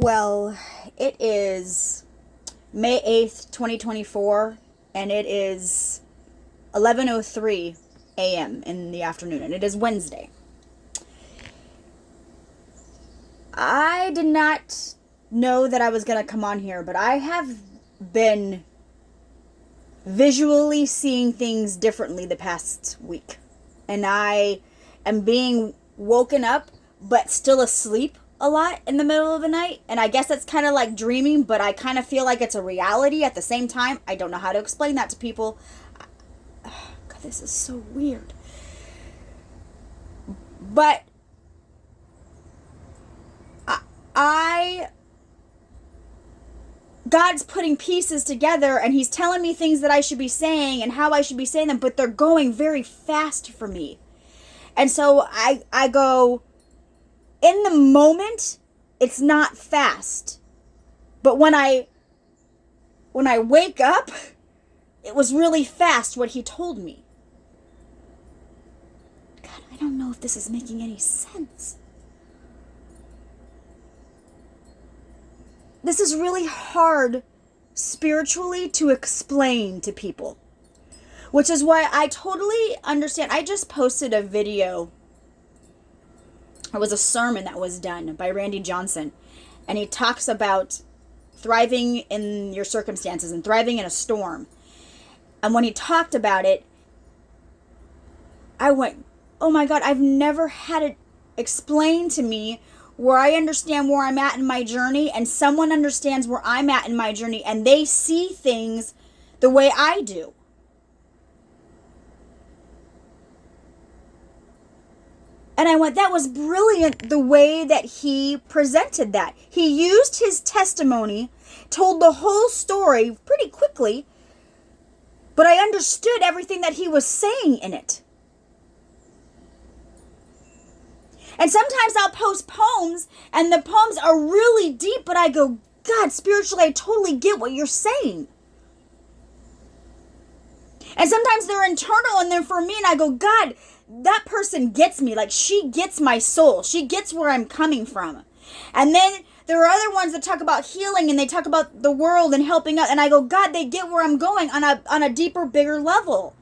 Well, it is May 8th, 2024, and it is 11:03 a.m. in the afternoon, and it is Wednesday. I did not know that I was going to come on here, but I have been visually seeing things differently the past week. And I am being woken up, but still asleep a lot in the middle of the night. And I guess that's kind of like dreaming, but I kind of feel like it's a reality at the same time. I don't know how to explain that to people. God, this is so weird. But God's putting pieces together, and he's telling me things that I should be saying and how I should be saying them, but they're going very fast for me. And so I go, in the moment, it's not fast. But when I wake up, it was really fast what he told me. God, I don't know if this is making any sense. This is really hard spiritually to explain to people, which is why I totally understand. I just posted a video. It was a sermon that was done by Randy Johnson, and he talks about thriving in your circumstances and thriving in a storm. And when he talked about it, I went, oh my God, I've never had it explained to me where I understand where I'm at in my journey, and someone understands where I'm at in my journey, and they see things the way I do. And I went, that was brilliant the way that he presented that. He used his testimony, told the whole story pretty quickly, but I understood everything that he was saying in it. And sometimes I'll post poems, and the poems are really deep, but I go, God, spiritually, I totally get what you're saying. And sometimes they're internal, and they're for me, and I go, God, that person gets me. Like, she gets my soul. She gets where I'm coming from. And then there are other ones that talk about healing, and they talk about the world and helping out, and I go, God, they get where I'm going on a deeper, bigger level.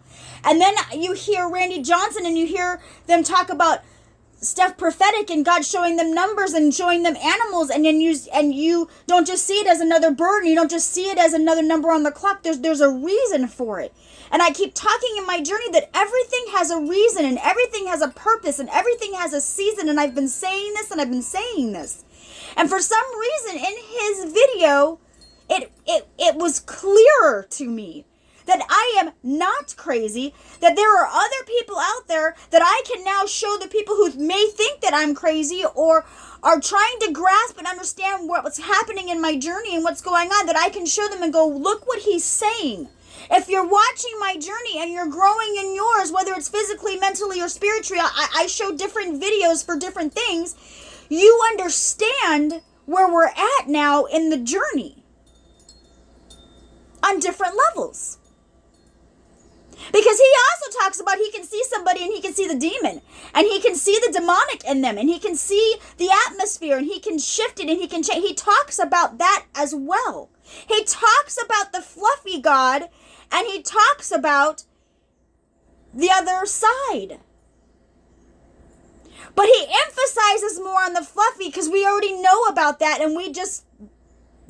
And then you hear Randy Johnson, and you hear them talk about stuff prophetic, and God showing them numbers and showing them animals, and then you don't just see it as another bird, and you don't just see it as another number on the clock. There's a reason for it. And I keep talking in my journey that everything has a reason, and everything has a purpose, and everything has a season, and I've been saying this, and I've been saying this. And for some reason in his video, it was clearer to me that I am not crazy, that there are other people out there that I can now show the people who may think that I'm crazy or are trying to grasp and understand what's happening in my journey and what's going on, that I can show them and go, look what he's saying. If you're watching my journey and you're growing in yours, whether it's physically, mentally, or spiritually, I show different videos for different things, you understand where we're at now in the journey on different levels. Because he also talks about he can see somebody and he can see the demon, and he can see the demonic in them, and he can see the atmosphere, and he can shift it, and he can change. He talks about that as well. He talks about the fluffy God, and he talks about the other side. But he emphasizes more on the fluffy because we already know about that, and we just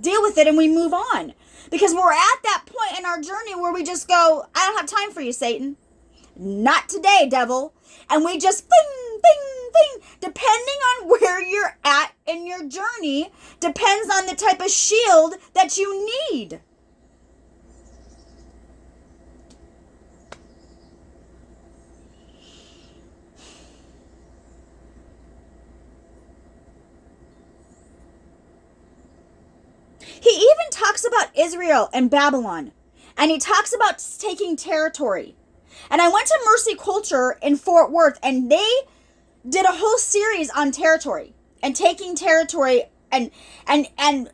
deal with it and we move on. Because we're at that point in our journey where we just go, I don't have time for you, Satan. Not today, devil. And we just bing, bing, bing. Depending on where you're at in your journey, depends on the type of shield that you need. He even talks about Israel and Babylon, and he talks about taking territory. And I went to Mercy Culture in Fort Worth, and they did a whole series on territory and taking territory. And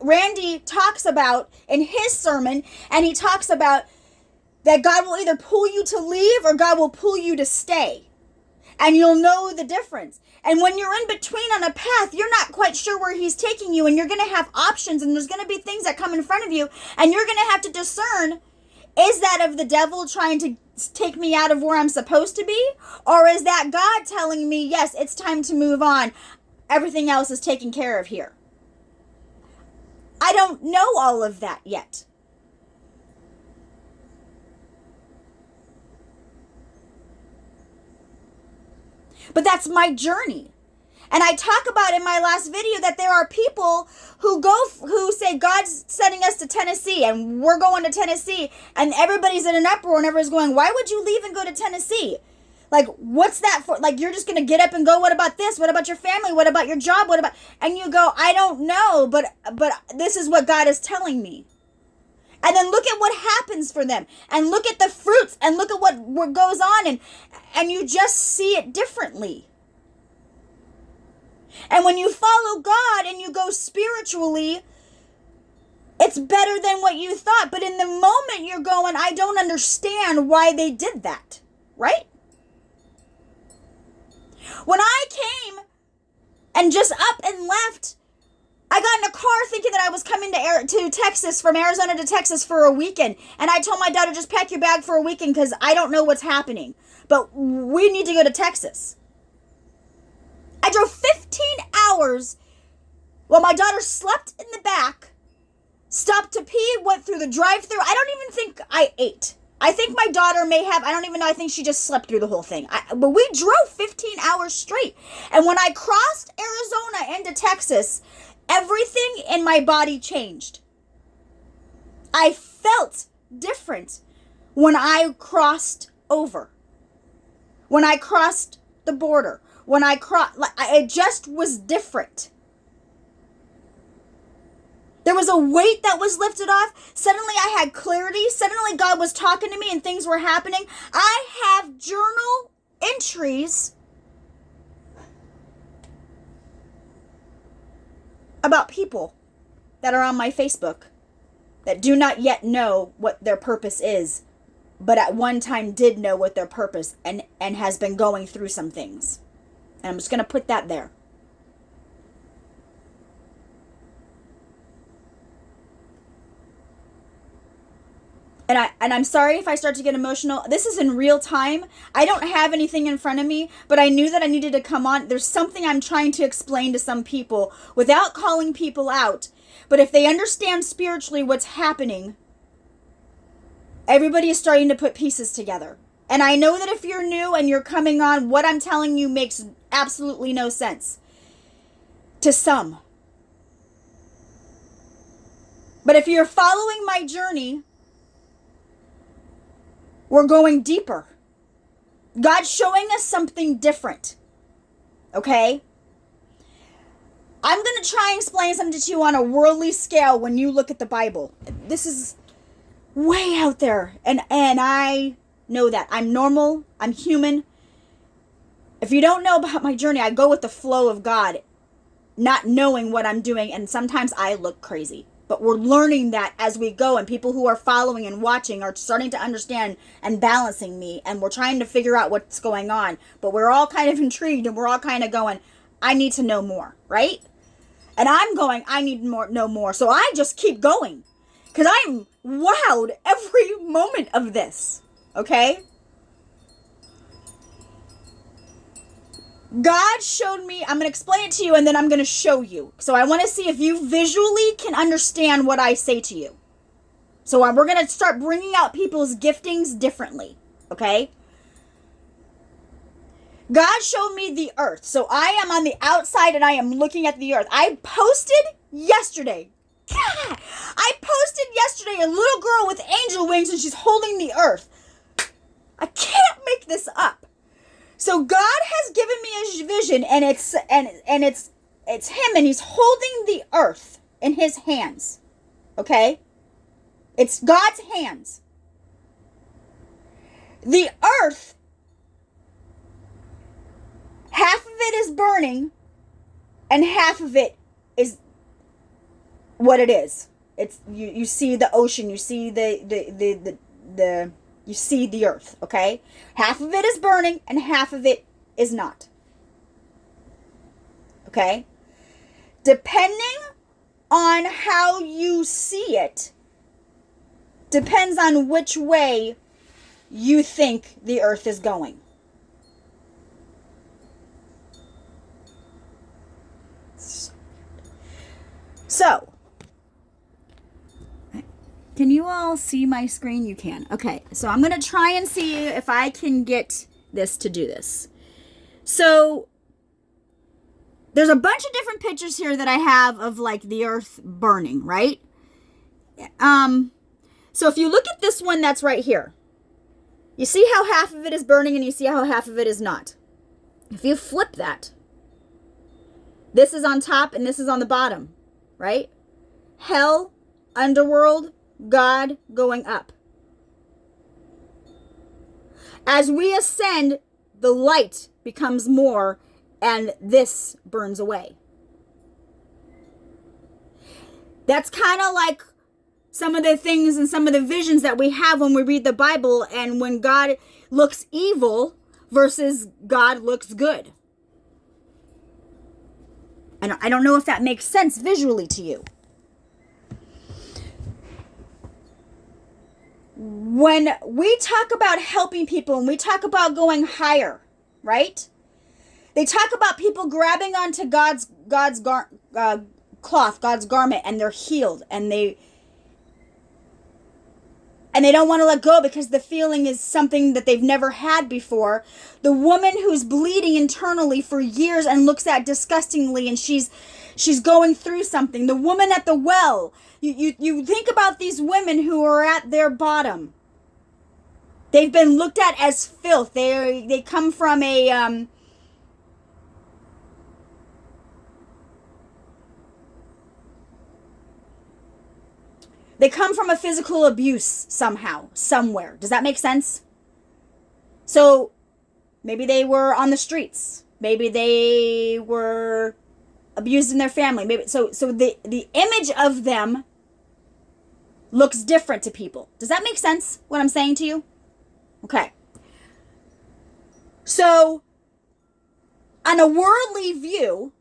Randy talks about in his sermon, and he talks about that God will either pull you to leave or God will pull you to stay. And you'll know the difference. And when you're in between on a path, you're not quite sure where he's taking you, and you're going to have options, and there's going to be things that come in front of you, and you're going to have to discern, is that of the devil trying to take me out of where I'm supposed to be? Or is that God telling me, yes, it's time to move on. Everything else is taken care of here. I don't know all of that yet. But that's my journey. And I talk about in my last video that there are people who say God's sending us to Tennessee and we're going to Tennessee, and everybody's in an uproar and everybody's going, why would you leave and go to Tennessee? Like, what's that for? Like, you're just going to get up and go, what about this? What about your family? What about your job? What about, and you go, I don't know, but this is what God is telling me. And then look at what happens for them, and look at the fruits, and look at what goes on, and you just see it differently. And when you follow God and you go spiritually, it's better than what you thought. But in the moment you're going, I don't understand why they did that, right? When I came and just up and left, I got in a car thinking that I was coming to Texas, from Arizona to Texas for a weekend. And I told my daughter, just pack your bag for a weekend because I don't know what's happening. But we need to go to Texas. I drove 15 hours while my daughter slept in the back, stopped to pee, went through the drive-thru. I don't even think I ate. I think my daughter may have, I don't even know, I think she just slept through the whole thing. But we drove 15 hours straight. And when I crossed Arizona into Texas, everything in my body changed. I felt different when I crossed over. When I crossed the border. When I crossed, it just was different. There was a weight that was lifted off. Suddenly I had clarity. Suddenly God was talking to me and things were happening. I have journal entries about people that are on my Facebook that do not yet know what their purpose is, but at one time did know what their purpose and has been going through some things. And I'm just going to put that there. And I'm sorry if I start to get emotional. This is in real time. I don't have anything in front of me, but I knew that I needed to come on. There's something I'm trying to explain to some people without calling people out. But if they understand spiritually what's happening, everybody is starting to put pieces together. And I know that if you're new and you're coming on, what I'm telling you makes absolutely no sense to some. But if you're following my journey, we're going deeper. God's showing us something different. Okay? I'm going to try and explain something to you on a worldly scale when you look at the Bible. This is way out there. And I know that. I'm normal. I'm human. If you don't know about my journey, I go with the flow of God, not knowing what I'm doing. And sometimes I look crazy. But we're learning that as we go, and people who are following and watching are starting to understand and balancing me, and we're trying to figure out what's going on. But we're all kind of intrigued, and we're all kind of going, I need to know more, right? And I'm going, I need to know more. So I just keep going because I'm wowed every moment of this, okay? God showed me, I'm going to explain it to you and then I'm going to show you. So I want to see if you visually can understand what I say to you. So we're going to start bringing out people's giftings differently, okay? God showed me the earth. So I am on the outside and I am looking at the earth. I posted yesterday. God, I posted yesterday a little girl with angel wings and she's holding the earth. I can't make this up. So God has given me a vision, and it's him, and he's holding the earth in his hands. Okay? It's God's hands. The earth, half of it is burning, and half of it is what it is. It's you see the ocean, you see you see the earth, okay? Half of it is burning and half of it is not. Okay? Depending on how you see it, depends on which way you think the earth is going. So, can you all see my screen? You can. Okay, so I'm going to try and see if I can get this to do this. So, there's a bunch of different pictures here that I have of like the earth burning, right? So if you look at this one that's right here, you see how half of it is burning and you see how half of it is not. If you flip that, this is on top and this is on the bottom, right? Hell, underworld, God going up. As we ascend, the light becomes more and this burns away. That's kind of like some of the things and some of the visions that we have when we read the Bible and when God looks evil versus God looks good. I don't know if that makes sense visually to you. When we talk about helping people and we talk about going higher, right? They talk about people grabbing onto God's cloth, God's garment, and they're healed, and they don't want to let go because the feeling is something that they've never had before. The woman who's bleeding internally for years and looks at disgustingly, and she's going through something. The woman at the well. You think about these women who are at their bottom. They've been looked at as filth. They come from a They come from a physical abuse somehow, somewhere. Does that make sense? So maybe they were on the streets. Maybe they were abused in their family. Maybe so the image of them looks different to people. Does that make sense, what I'm saying to you? Okay. So on a worldly view,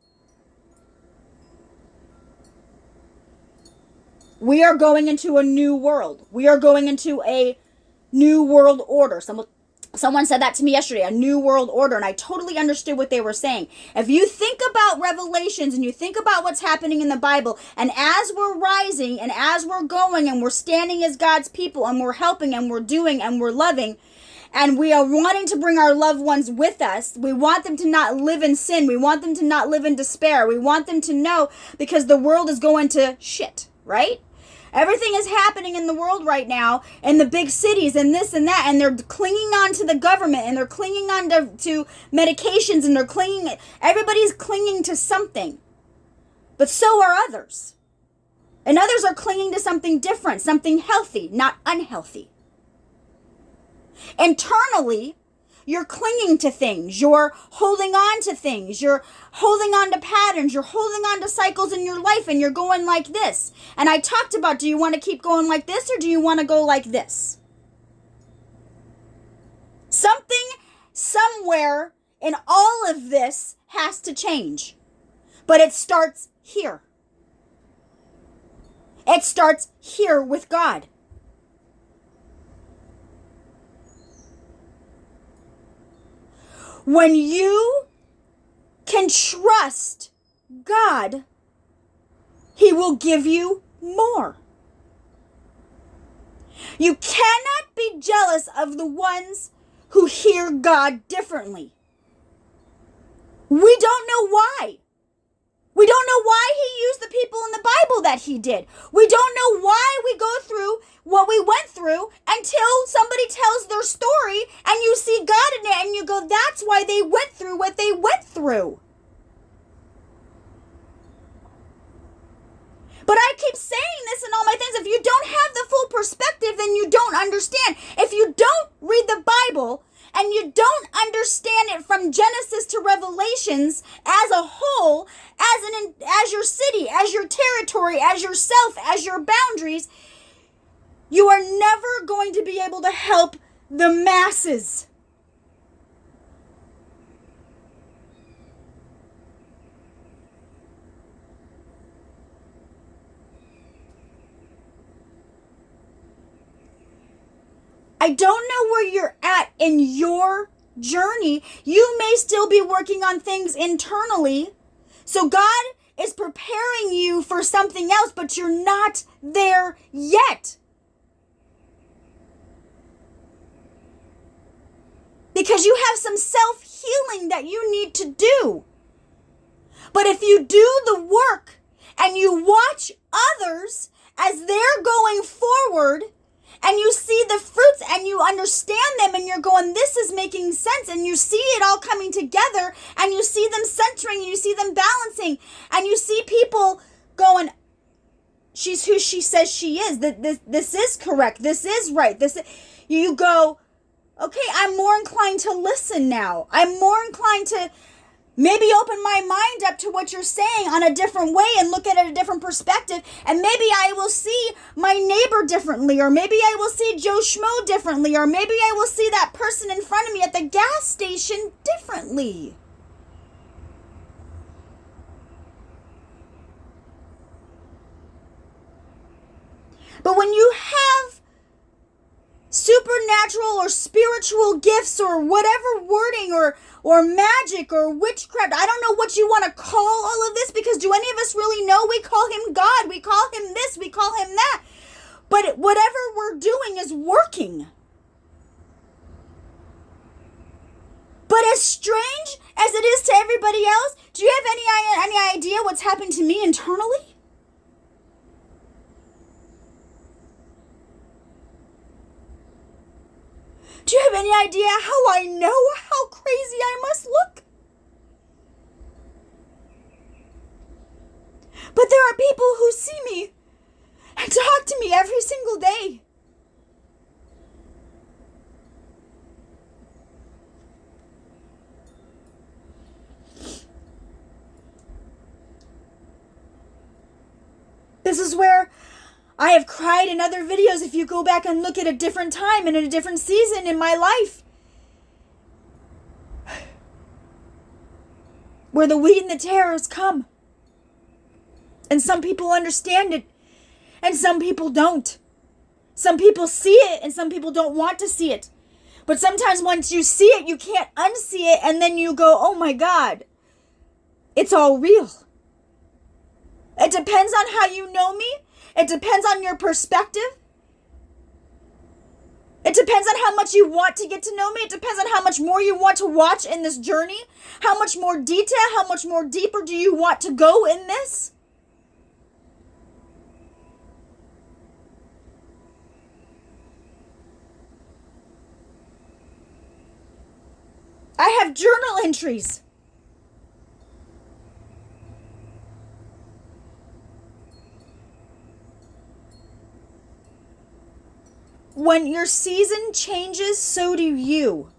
we are going into a new world. We are going into a new world order. Someone said that to me yesterday, a new world order, and I totally understood what they were saying. If you think about Revelations and you think about what's happening in the Bible, and as we're rising and as we're going and we're standing as God's people and we're helping and we're doing and we're loving, and we are wanting to bring our loved ones with us, we want them to not live in sin. We want them to not live in despair. We want them to know, because the world is going to shit, right? Everything is happening in the world right now, in the big cities and this and that, and they're clinging on to the government, and they're clinging on to medications, and everybody's clinging to something. But so are others. And others are clinging to something different, something healthy, not unhealthy. Internally, you're clinging to things. You're holding on to things. You're holding on to patterns. You're holding on to cycles in your life, and you're going like this. And I talked about, do you want to keep going like this, or do you want to go like this? Something somewhere in all of this has to change. But it starts here. It starts here with God. When you can trust God, He will give you more. You cannot be jealous of the ones who hear God differently. We don't know why. We don't know why He used the people in the Bible that He did. We don't know why we go through what we went through until somebody tells their story and you see God in it and you go, that's why they went through what they went through. But I keep saying this in all my things. If you don't have the full perspective, then you don't understand. If you don't read the Bible and you don't understand it from Genesis to Revelations as a whole, as your city, as your territory, as yourself, as your boundaries, you are never going to be able to help the masses. I don't know where you're at in your journey. You may still be working on things internally. So God is preparing you for something else, but you're not there yet. Because you have some self-healing that you need to do. But if you do the work and you watch others as they're going forward and you see the fruits and you understand them and you're going, this is making sense, and you see it all coming together and you see them centering, you see them balancing, and you see people going, she's who she says she is. This is correct. This is right. You go, okay, I'm more inclined to listen now. I'm more inclined to maybe open my mind up to what you're saying on a different way and look at it a different perspective. And maybe I will see my neighbor differently, or maybe I will see Joe Schmo differently, or maybe I will see that person in front of me at the gas station differently. But when you have supernatural or spiritual gifts or whatever wording or magic or witchcraft, I don't know what you want to call all of this, because do any of us really know? We call him God, we call him this, we call him that. But whatever we're doing is working. But as strange as it is to everybody else, do you have any idea what's happened to me internally? Do you have any idea how I know how crazy I must look? But there are people who see me and talk to me every single day. This is where I have cried in other videos. If you go back and look at a different time and in a different season in my life, where the wheat and the tares come. And some people understand it, and some people don't. Some people see it, and some people don't want to see it. But sometimes once you see it, you can't unsee it, and then you go, oh my God, it's all real. It depends on how you know me. It depends on your perspective. It depends on how much you want to get to know me. It depends on how much more you want to watch in this journey. How much more detail, how much more deeper do you want to go in this? I have journal entries. When your season changes, so do you.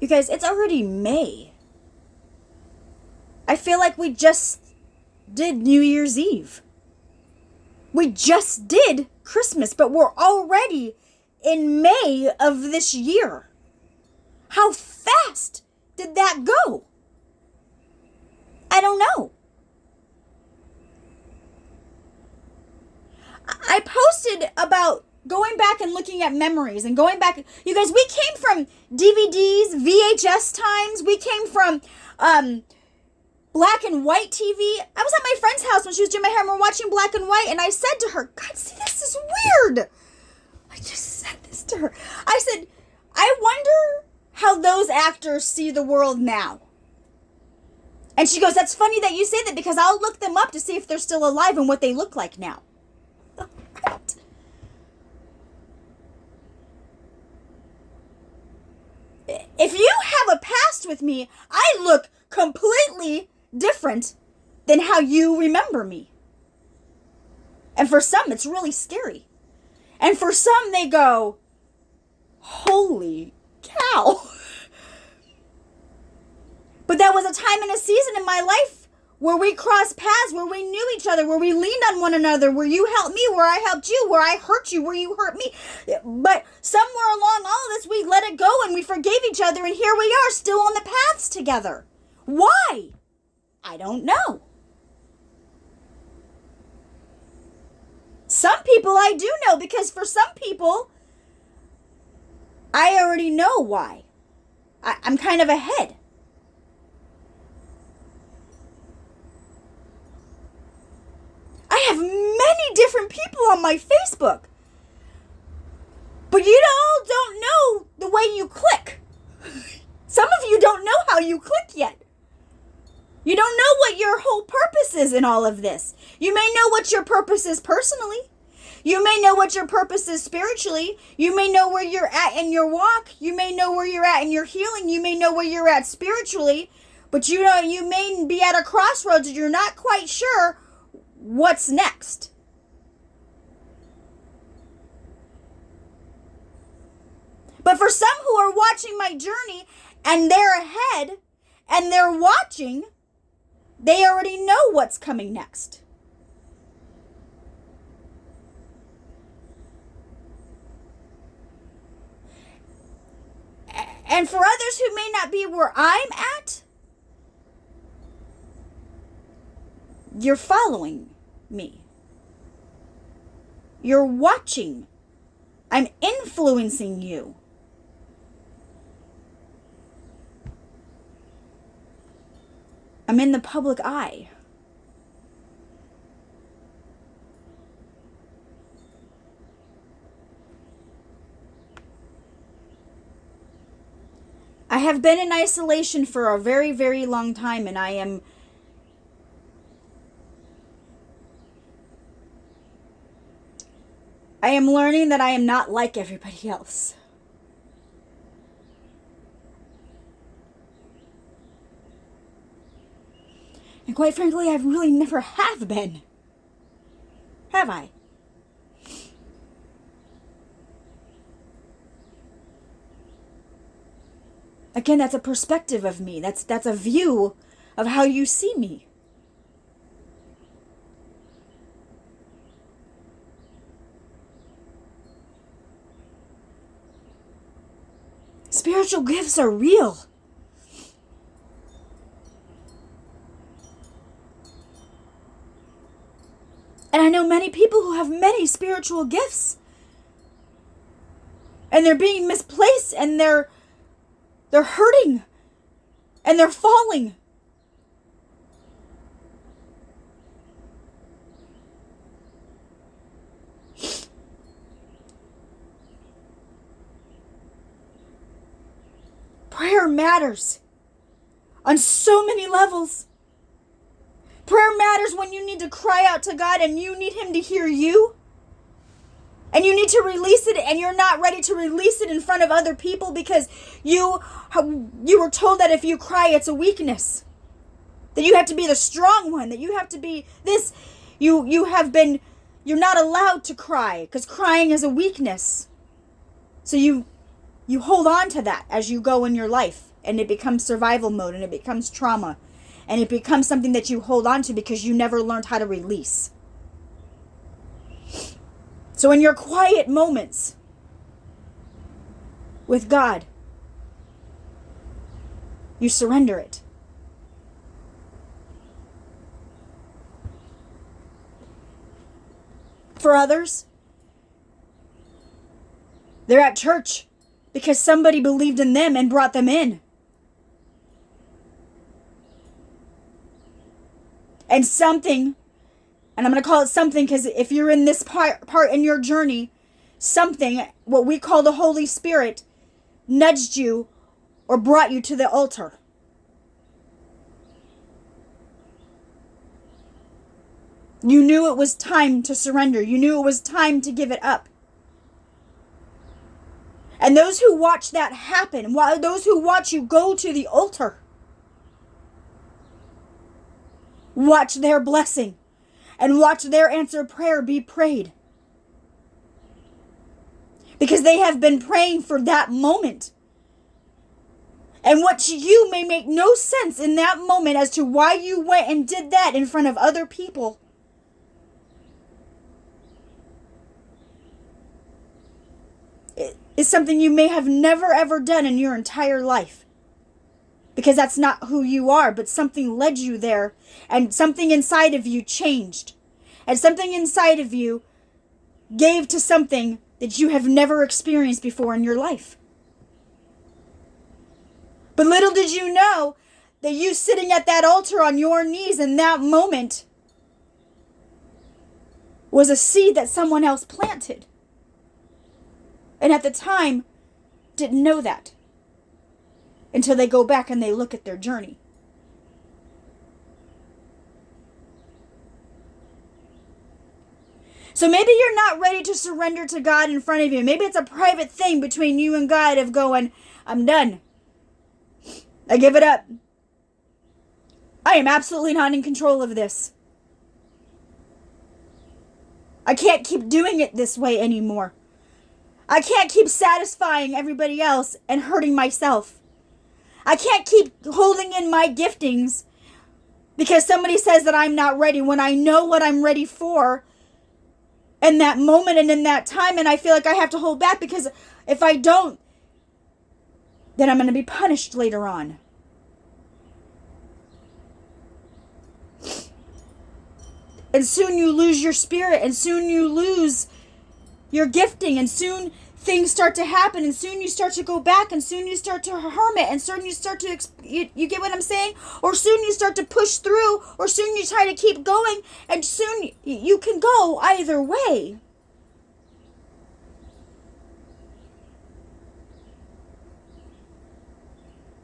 You guys, it's already May. I feel like we just did New Year's Eve. We just did Christmas, but we're already in May of this year. How fast did that go? I don't know. I posted about going back and looking at memories and going back. You guys, we came from DVDs, VHS times. We came from black and white TV. I was at my friend's house when she was doing my hair and we're watching black and white, and I said to her, God, see, this is weird. I just said this to her. I said, I wonder how those actors see the world now. And she goes, that's funny that you say that, because I'll look them up to see if they're still alive and what they look like now. Right. If you have a past with me, I look completely different than how you remember me. And for some, it's really scary. And for some, they go, holy cow. But that was a time and a season in my life where we crossed paths, where we knew each other, where we leaned on one another, where you helped me, where I helped you, where I hurt you, where you hurt me. But somewhere along all of this, we let it go and we forgave each other, and here we are still on the paths together. Why? I don't know. Some people I do know, because for some people, I already know why. I'm kind of ahead. I have many different people on my Facebook. But you all don't know the way you click. Some of you don't know how you click yet. You don't know what your whole purpose is in all of this. You may know what your purpose is personally. You may know what your purpose is spiritually. You may know where you're at in your walk. You may know where you're at in your healing. You may know where you're at spiritually. But you may be at a crossroads and you're not quite sure what's next. But for some who are watching my journey and they're ahead and they're watching, they already know what's coming next. And for others who may not be where I'm at, you're following me. You're watching. I'm influencing you. I'm in the public eye. I have been in isolation for a very, very long time, and I am learning that I am not like everybody else. And quite frankly, I really never have been. Have I? Again, that's a perspective of me. That's a view of how you see me. Spiritual gifts are real. And I know many people who have many spiritual gifts. And they're being misplaced, and they're hurting, and they're falling. Prayer matters on so many levels. Prayer matters when you need to cry out to God and you need Him to hear you. And you need to release it, and you're not ready to release it in front of other people because you were told that if you cry, it's a weakness. That you have to be the strong one, that you have to be this. You're not allowed to cry because crying is a weakness. So you hold on to that as you go in your life, and it becomes survival mode, and it becomes trauma, and it becomes something that you hold on to because you never learned how to release. So in your quiet moments with God, you surrender it. For others, they're at church because somebody believed in them and brought them in. And something, and I'm going to call it something because if you're in this part in your journey, something, what we call the Holy Spirit, nudged you or brought you to the altar. You knew it was time to surrender. You knew it was time to give it up. And those who watch that happen, those who watch you go to the altar, watch their blessing and watch their answered prayer be prayed. Because they have been praying for that moment. And what to you may make no sense in that moment as to why you went and did that in front of other people. It is something you may have never ever done in your entire life. because that's not who you are, but something led you there, and something inside of you changed, and something inside of you gave to something that you have never experienced before in your life. But little did you know that you sitting at that altar on your knees in that moment was a seed that someone else planted. And at the time, didn't know that until they go back and they look at their journey. So maybe you're not ready to surrender to God in front of you. Maybe it's a private thing between you and God of going, I'm done. I give it up. I am absolutely not in control of this. I can't keep doing it this way anymore. I can't keep satisfying everybody else and hurting myself. I can't keep holding in my giftings because somebody says that I'm not ready when I know what I'm ready for in that moment and in that time, and I feel like I have to hold back because if I don't, then I'm going to be punished later on. And soon you lose your spirit, and soon you lose your gifting, and soon things start to happen, and soon you start to go back, and soon you start to hermit, and soon you start to, you get what I'm saying? Or soon you start to push through, or soon you try to keep going, and soon you can go either way.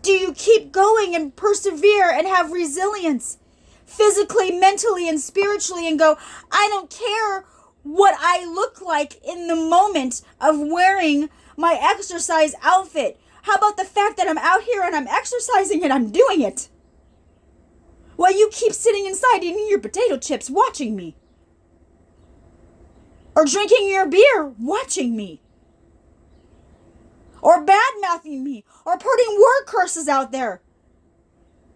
Do you keep going and persevere and have resilience? Physically, mentally, and spiritually, and go, I don't care what I look like in the moment of wearing my exercise outfit. How about the fact that I'm out here and I'm exercising and I'm doing it? While you keep sitting inside eating your potato chips watching me. Or drinking your beer watching me. Or bad-mouthing me. Or putting word curses out there.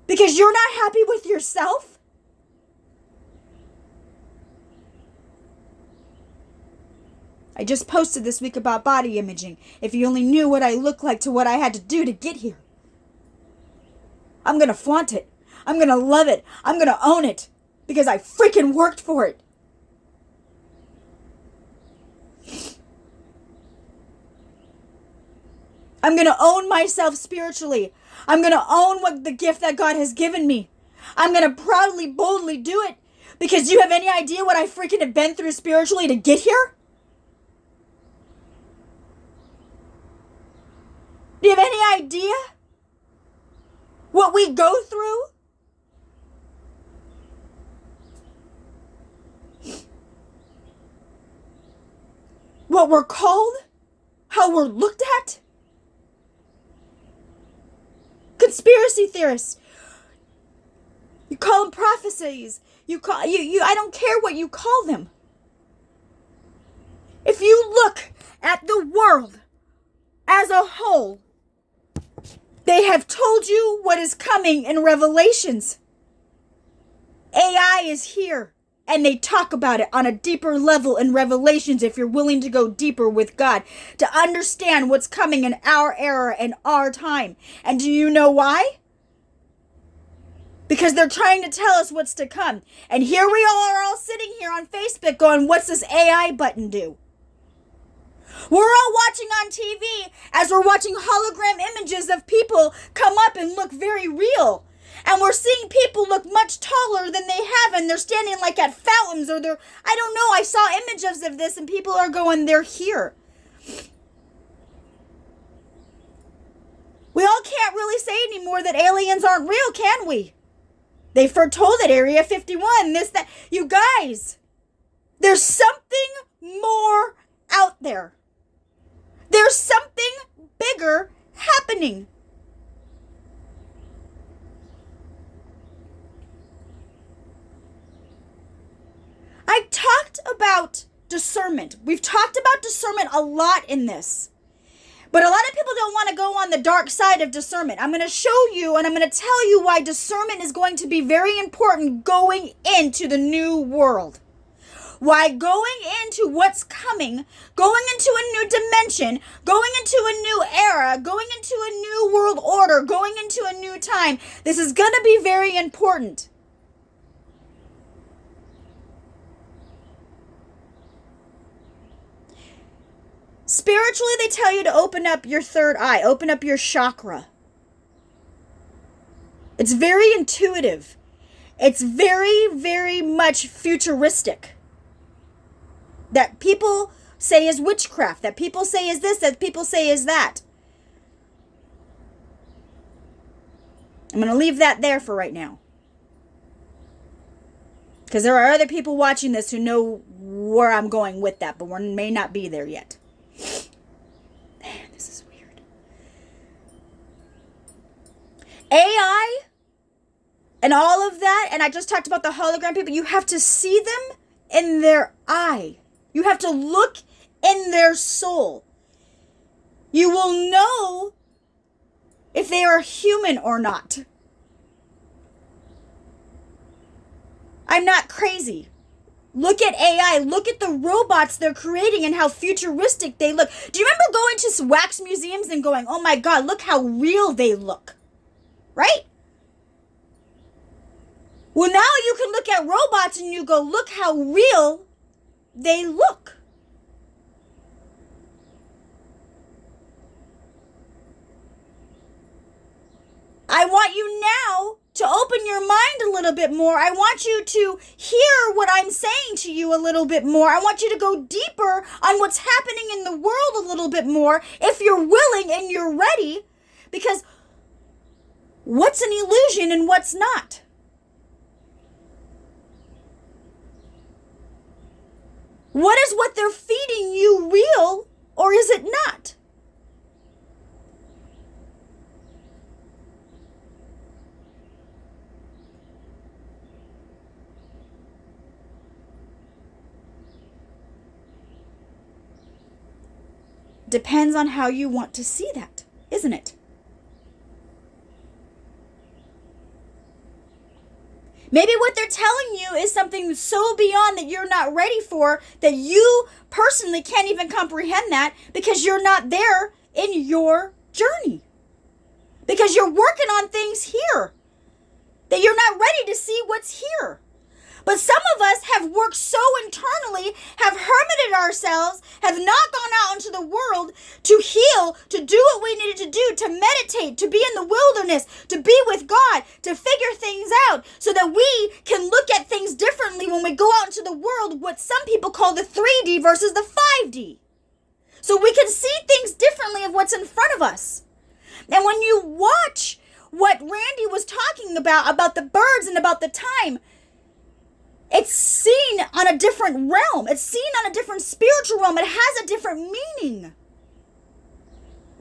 Because you're not happy with yourself? I just posted this week about body imaging. If you only knew what I look like to what I had to do to get here. I'm going to flaunt it. I'm going to love it. I'm going to own it. Because I freaking worked for it. I'm going to own myself spiritually. I'm going to own what the gift that God has given me. I'm going to proudly, boldly do it. Because do you have any idea what I freaking have been through spiritually to get here? Do you have any idea what we go through? What we're called? How we're looked at? Conspiracy theorists. You call them prophecies. I don't care what you call them. If you look at the world as a whole, they have told you what is coming in Revelations. AI is here, and they talk about it on a deeper level in Revelations if you're willing to go deeper with God, to understand what's coming in our era and our time. And do you know why? Because they're trying to tell us what's to come. And here we are all sitting here on Facebook going, what's this AI button do? We're all watching on TV as we're watching hologram images of people come up and look very real. And we're seeing people look much taller than they have, and they're standing like at fountains, or they're, I don't know, I saw images of this and people are going, they're here. We all can't really say anymore that aliens aren't real, can we? They foretold it, Area 51, this, that. You guys, there's something more out there. There's something bigger happening. I talked about discernment. We've talked about discernment a lot in this. But a lot of people don't want to go on the dark side of discernment. I'm going to show you and I'm going to tell you why discernment is going to be very important going into the new world. why going into what's coming, going into a new dimension, going into a new era, going into a new world order, going into a new time, this is going to be very important. Spiritually, they tell you to open up your third eye, open up your chakra. It's very intuitive. It's very, very much futuristic. That people say is witchcraft, that people say is this, that people say is that. I'm going to leave that there for right now. Because there are other people watching this who know where I'm going with that, but we may not be there yet. Man, this is weird. AI and all of that, and I just talked about the hologram people, you have to see them in their eye. You have to look in their soul. You will know if they are human or not. I'm not crazy. Look at AI. Look at the robots they're creating and how futuristic they look. Do you remember going to wax museums and going, oh my God, look how real they look? Right? Well, now you can look at robots and you go, look how real they look. I want you now to open your mind a little bit more. I want you to hear what I'm saying to you a little bit more. I want you to go deeper on what's happening in the world a little bit more if you're willing and you're ready, because what's an illusion and what's not? What is what they're feeding you real, or is it not? Depends on how you want to see that, isn't it? Maybe what they're telling you is something so beyond that you're not ready for, that you personally can't even comprehend that because you're not there in your journey. Because you're working on things here that you're not ready to see what's here. But some of us have worked so internally, have hermited ourselves, have not gone out into the world to heal, to do what we needed to do, to meditate, to be in the wilderness, to be with God, to figure things out so that we can look at things differently when we go out into the world, what some people call the 3D versus the 5D. So we can see things differently of what's in front of us. And when you watch what Randy was talking about the birds and about the time, it's seen on a different realm. It's seen on a different spiritual realm. It has a different meaning.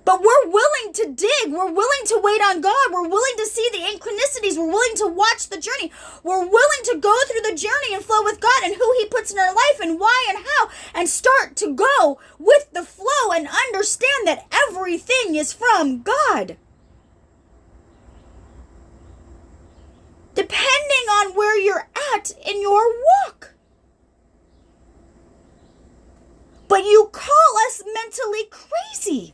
But we're willing to dig. We're willing to wait on God. We're willing to see the synchronicities. We're willing to watch the journey. We're willing to go through the journey and flow with God and who He puts in our life and why and how, and start to go with the flow and understand that everything is from God. Depending on where you're at in your walk. But you call us mentally crazy.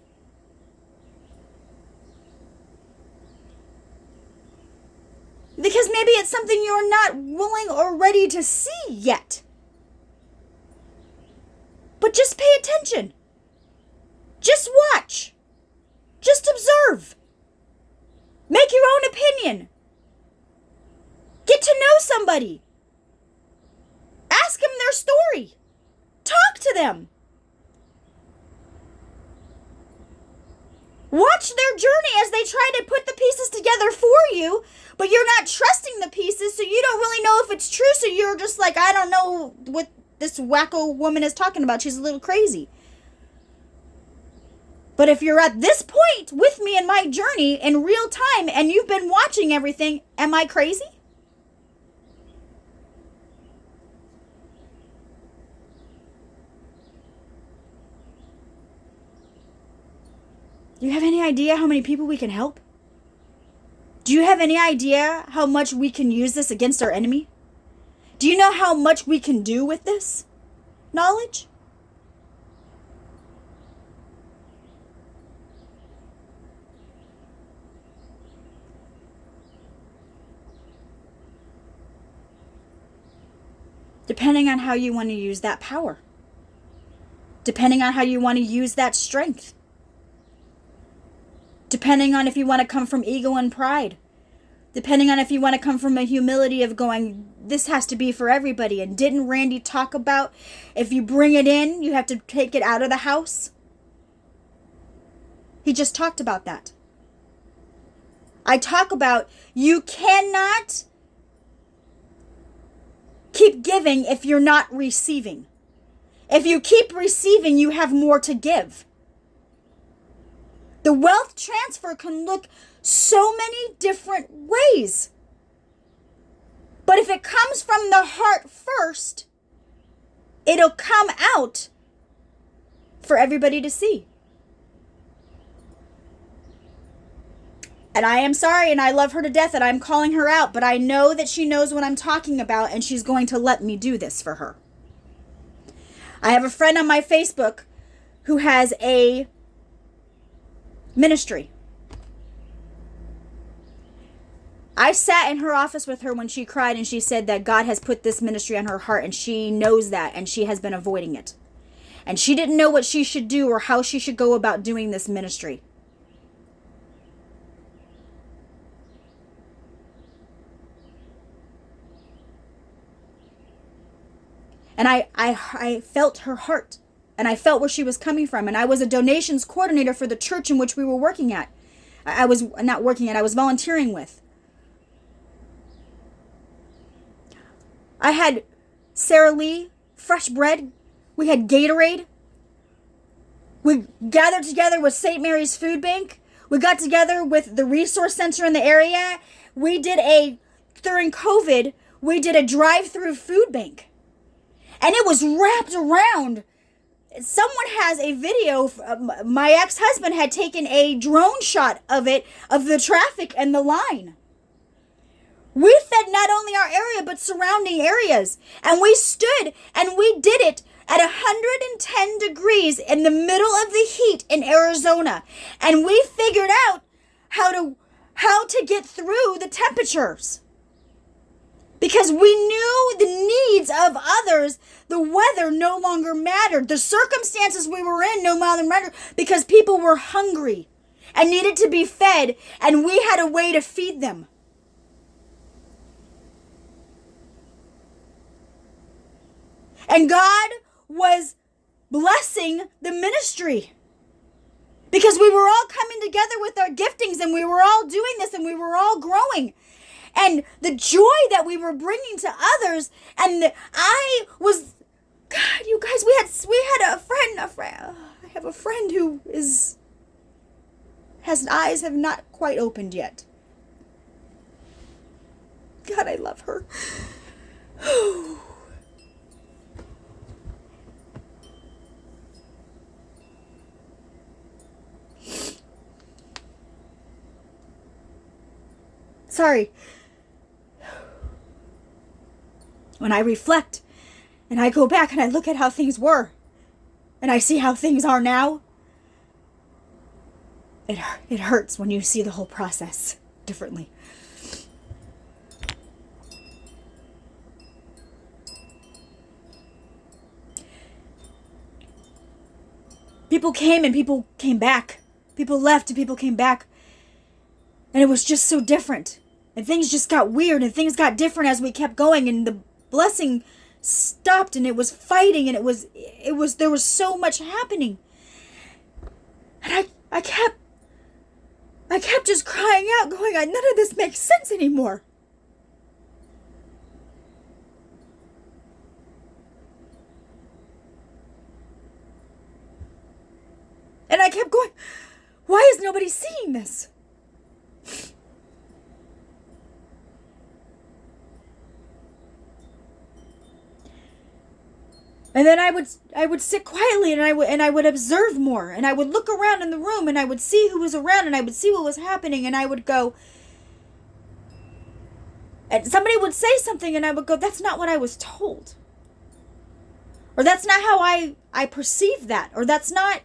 Because maybe it's something you're not willing or ready to see yet. But just pay attention. Just watch. Just observe. Make your own opinion. Get to know somebody. Ask them their story. Talk to them. Watch their journey as they try to put the pieces together for you, but you're not trusting the pieces, so you don't really know if it's true, so you're just like, I don't know what this wacko woman is talking about. She's a little crazy. But if you're at this point with me in my journey in real time and you've been watching everything, am I crazy? Do you have any idea how many people we can help? Do you have any idea how much we can use this against our enemy? Do you know how much we can do with this? knowledge? Depending on how you want to use that power. Depending on how you want to use that strength. Depending on if you want to come from ego and pride. Depending on if you want to come from a humility of going, this has to be for everybody. And didn't Randy talk about if you bring it in, you have to take it out of the house? He just talked about that. I talk about you cannot keep giving if you're not receiving. If you keep receiving, you have more to give. The wealth transfer can look so many different ways. But if it comes from the heart first, it'll come out for everybody to see. And I am sorry, and I love her to death, and I'm calling her out, but I know that she knows what I'm talking about, and she's going to let me do this for her. I have a friend on my Facebook who has a ministry. I sat in her office with her when she cried, and she said that God has put this ministry on her heart, and she knows that, and she has been avoiding it. And she didn't know what she should do or how she should go about doing this ministry. And I felt her heart, and I felt where she was coming from. And I was a donations coordinator for the church in which we were working at. I was not working at, I was volunteering with. I had Sara Lee, fresh bread. We had Gatorade. We gathered together with St. Mary's Food Bank. We got together with the resource center in the area. We did during COVID, we did a drive-through food bank. And it was wrapped around. Someone has a video. My ex-husband had taken a drone shot of it, of the traffic and the line. We fed not only our area, but surrounding areas. And we stood and we did it at 110 degrees in the middle of the heat in Arizona. And we figured out how to get through the temperatures. Because we knew the needs of others, the weather no longer mattered. The circumstances we were in no longer mattered because people were hungry and needed to be fed, and we had a way to feed them. And God was blessing the ministry because we were all coming together with our giftings, and we were all doing this, and we were all growing. And the joy that we were bringing to others, and I was, God, you guys, we had a friend. I have a friend who has eyes have not quite opened yet. God, I love her. Sorry. When I reflect and I go back and I look at how things were and I see how things are now, it hurts when you see the whole process differently. People came and people came back. People left and people came back. And it was just so different. And things just got weird and things got different as we kept going, and the blessing stopped, and it was fighting, and it was there was so much happening. And I kept just crying out, going, none of this makes sense anymore. And I kept going, why is nobody seeing this? And then I would sit quietly, and I would observe more, and I would look around in the room, and I would see who was around, and I would see what was happening, and I would go, and somebody would say something, and I would go, that's not what I was told. Or that's not how I perceive that. Or that's not.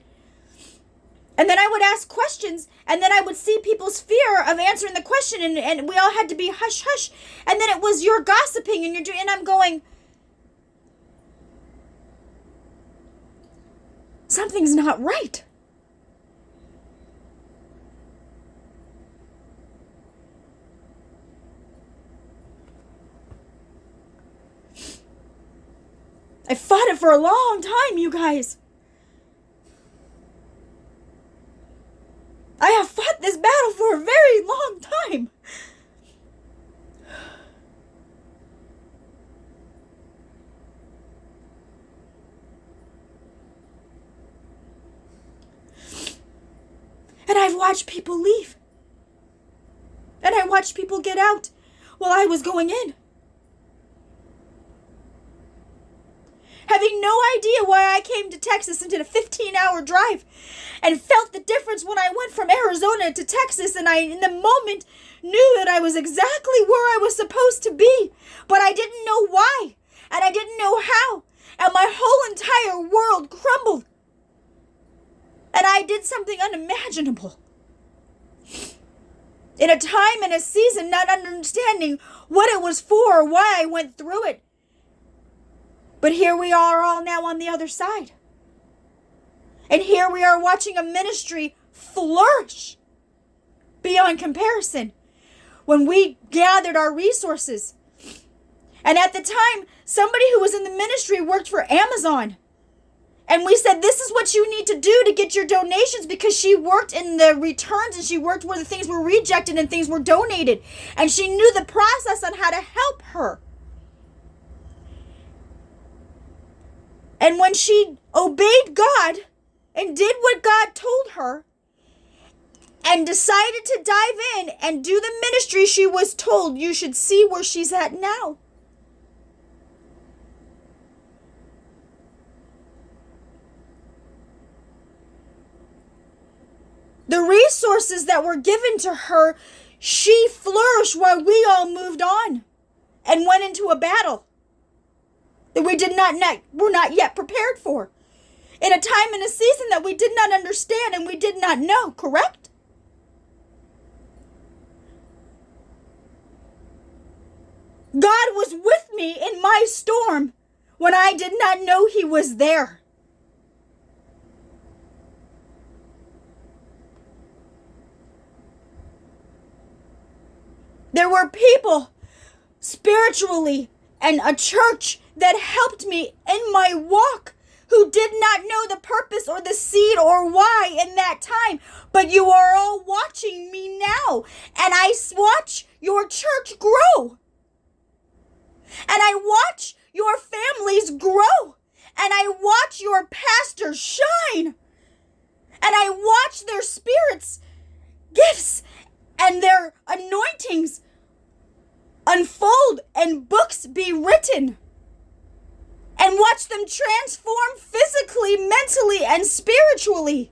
And then I would ask questions, and then I would see people's fear of answering the question, and we all had to be hush, hush. And then it was, you're gossiping, and you're doing, and I'm going, something's not right. I fought it for a long time, you guys. I have fought this battle for a very long time. And I've watched people leave. And I watched people get out while I was going in. Having no idea why I came to Texas and did a 15-hour drive and felt the difference when I went from Arizona to Texas, and I, in the moment, knew that I was exactly where I was supposed to be, but I didn't know why, and I didn't know how, and my whole entire world crumbled, and I did something unimaginable. In a time and a season, not understanding what it was for or why I went through it. But here we are all now on the other side. And here we are watching a ministry flourish beyond comparison when we gathered our resources. And at the time, somebody who was in the ministry worked for Amazon. And we said, this is what you need to do to get your donations, because she worked in the returns and she worked where the things were rejected and things were donated. And she knew the process on how to help her. And when she obeyed God and did what God told her and decided to dive in and do the ministry she was told, you should see where she's at now. The resources that were given to her, she flourished while we all moved on and went into a battle that we're not yet prepared for. In a time and a season that we did not understand and we did not know, correct? God was with me in my storm when I did not know He was there. There were people spiritually and a church that helped me in my walk who did not know the purpose or the seed or why in that time. But you are all watching me now, and I watch your church grow. And I watch your families grow. And I watch your pastors shine. And I watch their spirits, gifts, and their anointings unfold and books be written. And watch them transform physically, mentally, and spiritually.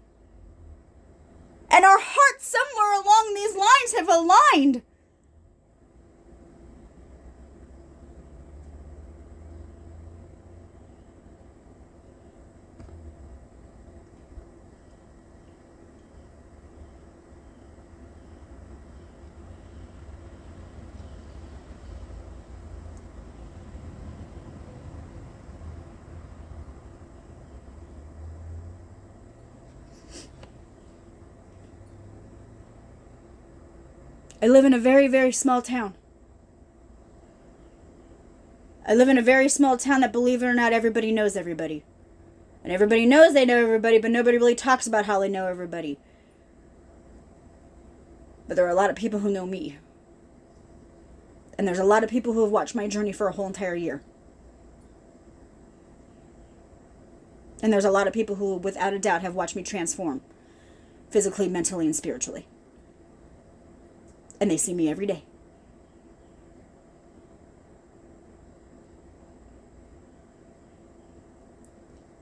And our hearts somewhere along these lines have aligned. I live in a very, very small town. I live in a very small town that, believe it or not, everybody knows everybody. And everybody knows they know everybody, but nobody really talks about how they know everybody. But there are a lot of people who know me. And there's a lot of people who have watched my journey for a whole entire year. And there's a lot of people who, without a doubt, have watched me transform physically, mentally, and spiritually. And they see me every day.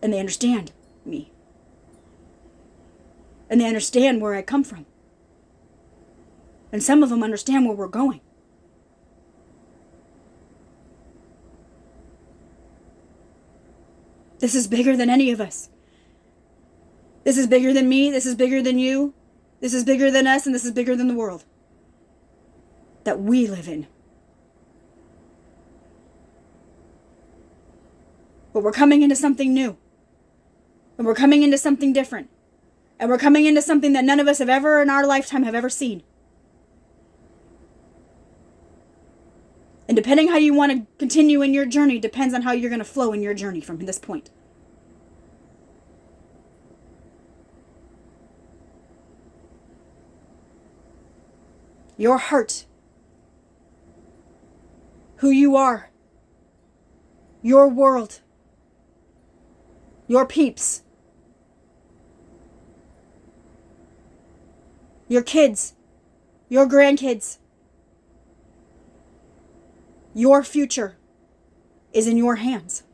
And they understand me. And they understand where I come from. And some of them understand where we're going. This is bigger than any of us. This is bigger than me. This is bigger than you. This is bigger than us, and this is bigger than the world that we live in. But we're coming into something new. And we're coming into something different. And we're coming into something that none of us have ever in our lifetime have ever seen. And depending how you want to continue in your journey depends on how you're going to flow in your journey from this point. Your heart, who you are, your world, your peeps, your kids, your grandkids, your future is in your hands.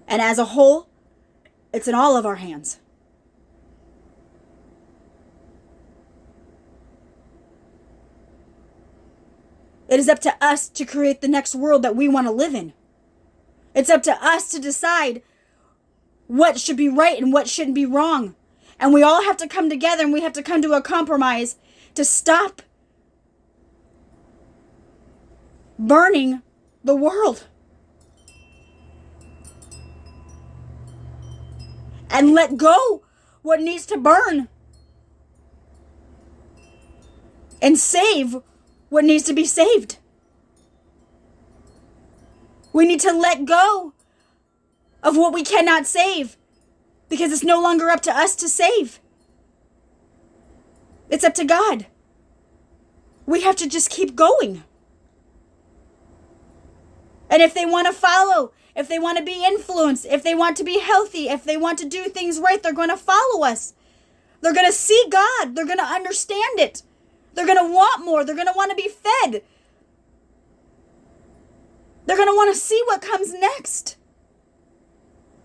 And as a whole, it's in all of our hands. It is up to us to create the next world that we want to live in. It's up to us to decide what should be right and what shouldn't be wrong. And we all have to come together and we have to come to a compromise to stop burning the world. And let go what needs to burn. And save what needs to be saved. We need to let go of what we cannot save because it's no longer up to us to save. It's up to God. We have to just keep going. And if they want to follow, if they want to be influenced, if they want to be healthy, if they want to do things right, they're going to follow us. They're going to see God. They're going to understand it. They're going to want more. They're going to want to be fed. They're going to want to see what comes next.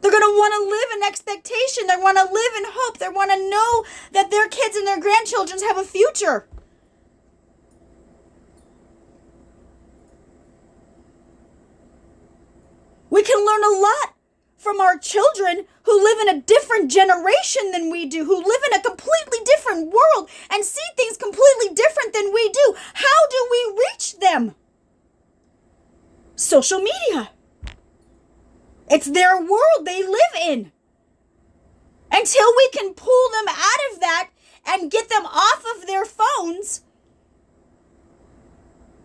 They're going to want to live in expectation. They want to live in hope. They want to know that their kids and their grandchildren have a future. We can learn a lot from our children who live in a different generation than we do, who live in a completely different world and see things completely different than we do. How do we reach them? Social media. It's their world they live in. Until we can pull them out of that and get them off of their phones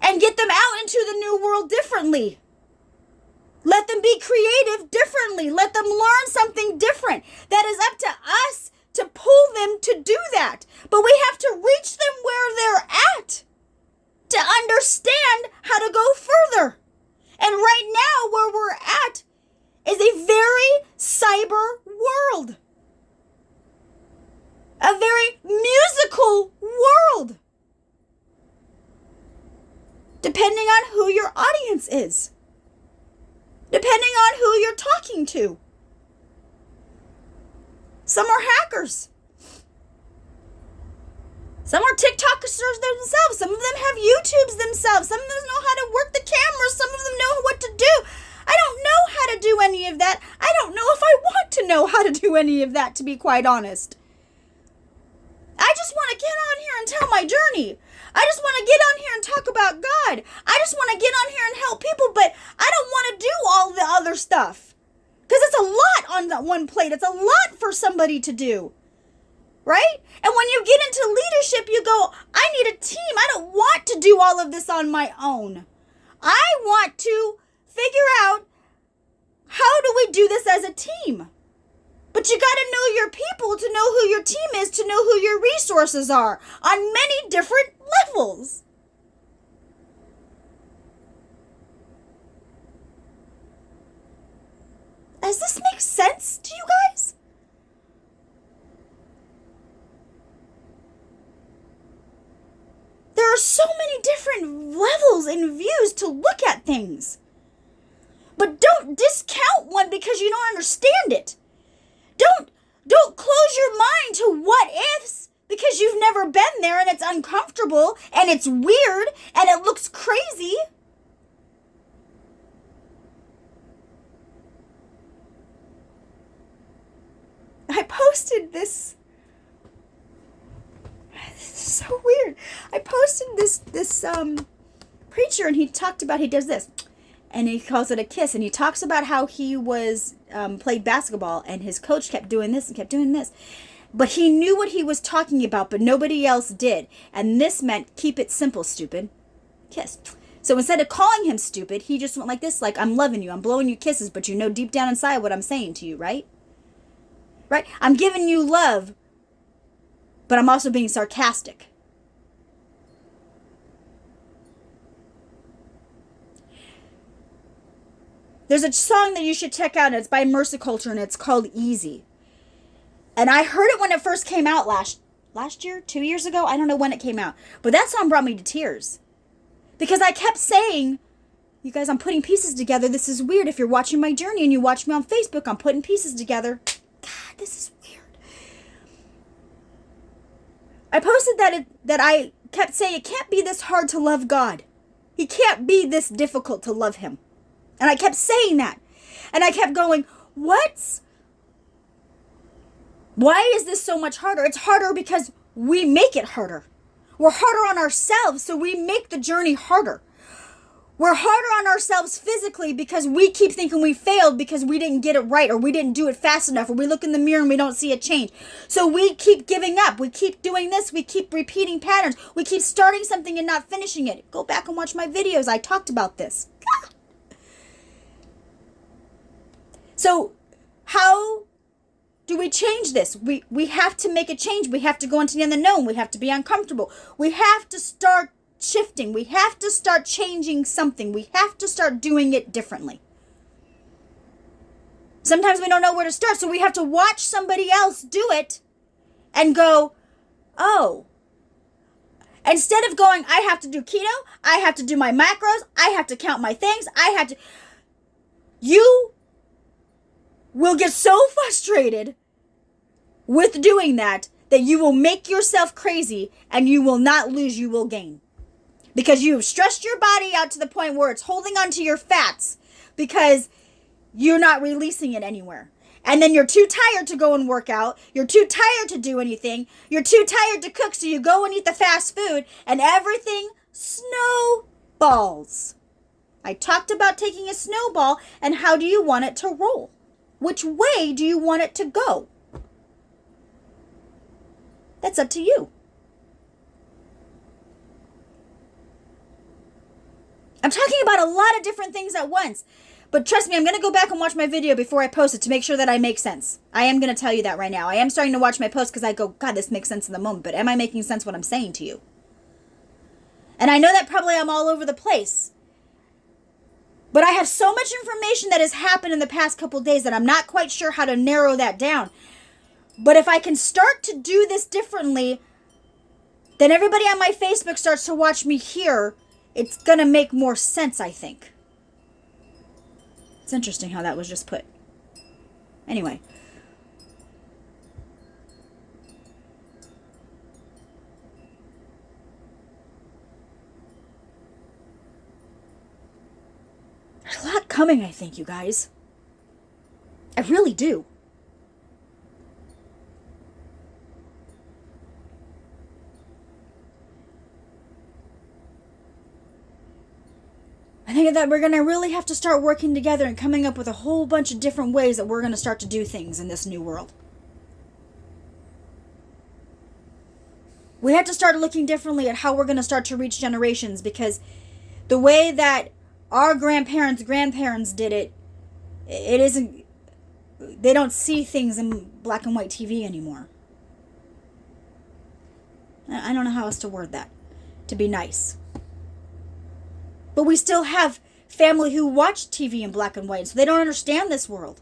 and get them out into the new world differently. Let them be creative differently. Let them learn something different. That is up to us to pull them to do that. But we have to reach them where they're at to understand how to go further. And right now, where we're at is a very cyber world. A very musical world. Depending on who your audience is. Depending on who you're talking to. Some are hackers. Some are TikTokers themselves. Some of them have YouTubes themselves. Some of them know how to work the cameras. Some of them know what to do. I don't know how to do any of that. I don't know if I want to know how to do any of that, to be quite honest. I just want to get on here and tell my journey. I just want to get on here and talk about God. I just want to get on here and help people, but I don't want to do all the other stuff. Because it's a lot on that one plate. It's a lot for somebody to do. Right? And when you get into leadership, you go, I need a team. I don't want to do all of this on my own. I want to figure out, how do we do this as a team? But you got to know your people to know who your team is, to know who your resources are on many different levels. Does this make sense to you guys? There are so many different levels and views to look at things. But don't discount one because you don't understand it. Don't close your mind to what ifs because you've never been there and it's uncomfortable and it's weird and it looks crazy. I posted this. This is so weird. I posted this preacher, and he talked about, he does this, and he calls it a kiss, and he talks about how he was played basketball, and his coach kept doing this and kept doing this, but he knew what he was talking about, but nobody else did, and this meant keep it simple, stupid. Kiss. So instead of calling him stupid, he just went like this, like, I'm loving you, I'm blowing you kisses, but you know deep down inside what I'm saying to you, right? Right? I'm giving you love, but I'm also being sarcastic. There's a song that you should check out, and it's by Mercy Culture, and it's called Easy. And I heard it when it first came out last year, 2 years ago. I don't know when it came out. But that song brought me to tears. Because I kept saying, you guys, I'm putting pieces together. This is weird. If you're watching my journey and you watch me on Facebook, I'm putting pieces together. God, this is weird. I posted that I kept saying, it can't be this hard to love God. He can't be this difficult to love him. And I kept saying that. And I kept going, what? Why is this so much harder? It's harder because we make it harder. We're harder on ourselves, so we make the journey harder. We're harder on ourselves physically because we keep thinking we failed because we didn't get it right, or we didn't do it fast enough, or we look in the mirror and we don't see a change. So we keep giving up. We keep doing this. We keep repeating patterns. We keep starting something and not finishing it. Go back and watch my videos. I talked about this. So how do we change this? We have to make a change. We have to go into the unknown. We have to be uncomfortable. We have to start shifting. We have to start changing something. We have to start doing it differently. Sometimes we don't know where to start, so we have to watch somebody else do it and go, oh. Instead of going, I have to do keto, I have to do my macros, I have to count my things, you will get so frustrated with doing that you will make yourself crazy, and you will not lose, you will gain. Because you have stressed your body out to the point where it's holding onto your fats because you're not releasing it anywhere. And then you're too tired to go and work out. You're too tired to do anything. You're too tired to cook, so you go and eat the fast food, and everything snowballs. I talked about taking a snowball and how do you want it to roll? Which way do you want it to go? That's up to you. I'm talking about a lot of different things at once. But trust me, I'm going to go back and watch my video before I post it to make sure that I make sense. I am going to tell you that right now. I am starting to watch my post because I go, God, this makes sense in the moment. But am I making sense what I'm saying to you? And I know that probably I'm all over the place. But I have so much information that has happened in the past couple days that I'm not quite sure how to narrow that down. But if I can start to do this differently, then everybody on my Facebook starts to watch me here. It's going to make more sense, I think. It's interesting how that was just put. Anyway. There's a lot coming, I think, you guys. I really do. I think that we're going to really have to start working together and coming up with a whole bunch of different ways that we're going to start to do things in this new world. We have to start looking differently at how we're going to start to reach generations, because the way that our grandparents did it, it isn't, they don't see things in black and white TV anymore. I don't know how else to word that, to be nice. But we still have family who watch TV in black and white, so they don't understand this world.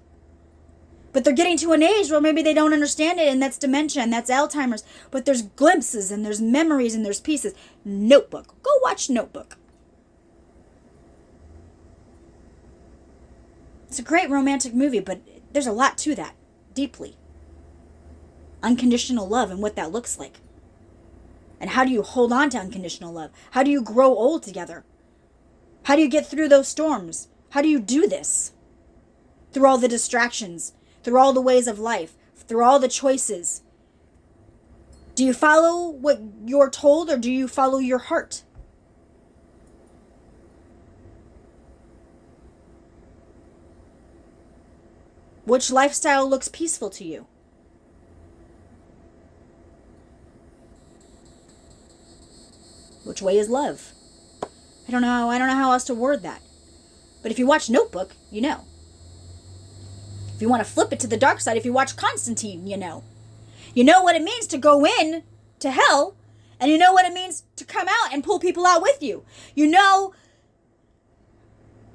But they're getting to an age where maybe they don't understand it, and that's dementia, and that's Alzheimer's. But there's glimpses, and there's memories, and there's pieces. Notebook. Go watch Notebook. It's a great romantic movie, but there's a lot to that, deeply. Unconditional love and what that looks like. And how do you hold on to unconditional love? How do you grow old together? How do you get through those storms? How do you do this? Through all the distractions, through all the ways of life, through all the choices. Do you follow what you're told, or do you follow your heart? Which lifestyle looks peaceful to you? Which way is love? I don't know how else to word that. But if you watch Notebook, you know. If you want to flip it to the dark side, if you watch Constantine, you know. You know what it means to go in to hell, and you know what it means to come out and pull people out with you. You know,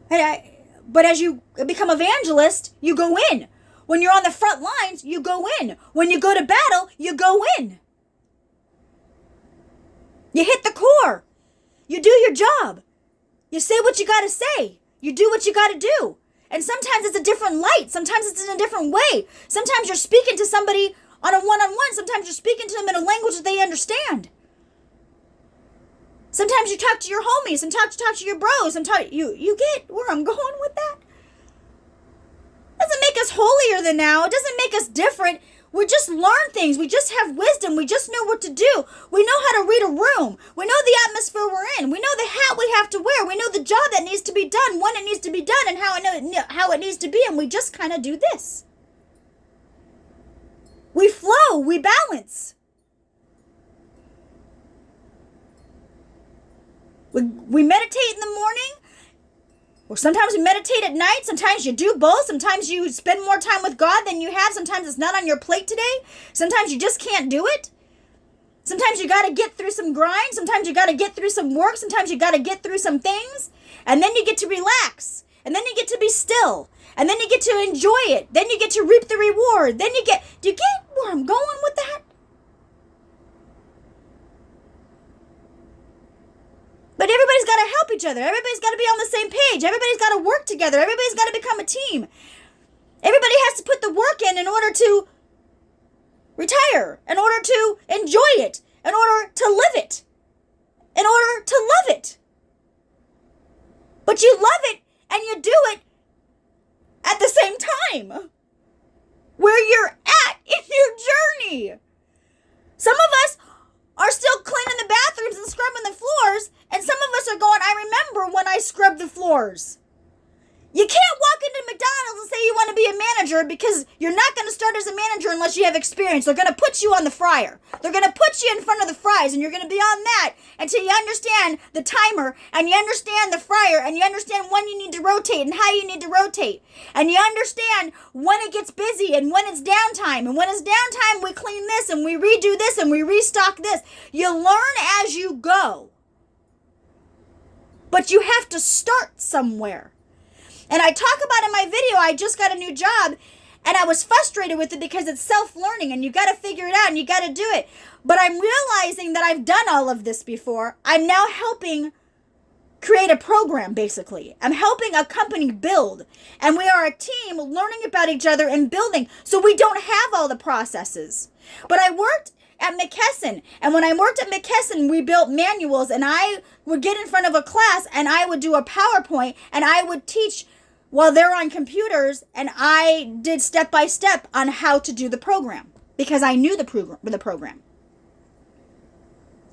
but as you become evangelist, you go in. When you're on the front lines, you go in. When you go to battle, you go in. You hit the core. You do your job. You say what you got to say. You do what you got to do. And sometimes it's a different light. Sometimes it's in a different way. Sometimes you're speaking to somebody on a one-on-one. Sometimes you're speaking to them in a language that they understand. Sometimes you talk to your homies. Sometimes you talk to your bros. Sometimes you get where I'm going with that? Doesn't make us holier than now. It doesn't make us different. We just learn things. We just have wisdom. We just know what to do. We know how to read a room. We know the atmosphere we're in. We know the hat we have to wear. We know the job that needs to be done, when it needs to be done, and how it needs to be. And we just kind of do this. We flow. We balance. We meditate in the morning. Or sometimes we meditate at night. Sometimes you do both. Sometimes you spend more time with God than you have. Sometimes it's not on your plate today. Sometimes you just can't do it. Sometimes you got to get through some grind. Sometimes you got to get through some work. Sometimes you got to get through some things. And then you get to relax. And then you get to be still. And then you get to enjoy it. Then you get to reap the reward. Then do you get where I'm going with that? But everybody's got to help each other. Everybody's got to be on the same page. Everybody's got to work together. Everybody's got to become a team. Everybody has to put the work in order to retire, in order to enjoy it, in order to live it, in order to love it. But you love it and you do it at the same time, where you're at in your journey. Some of us are still cleaning the bathrooms and scrubbing the floors, and some of us are going, I remember when I scrubbed the floors. You can't walk into McDonald's and say you want to be a manager, because you're not going to start as a manager unless you have experience. They're going to put you on the fryer. They're going to put you in front of the fries, and you're going to be on that until you understand the timer, and you understand the fryer, and you understand when you need to rotate and how you need to rotate. And you understand when it gets busy and when it's downtime. And when it's downtime, we clean this and we redo this and we restock this. You learn as you go. But you have to start somewhere. And I talk about in my video, I just got a new job, and I was frustrated with it because it's self-learning, and you got to figure it out, and you got to do it. But I'm realizing that I've done all of this before. I'm now helping create a program, basically. I'm helping a company build, and we are a team learning about each other and building, so we don't have all the processes. But I worked at McKesson, and when I worked at McKesson, we built manuals, and I would get in front of a class, and I would do a PowerPoint, and I would teach while they're on computers, and I did step by step on how to do the program, because I knew the program.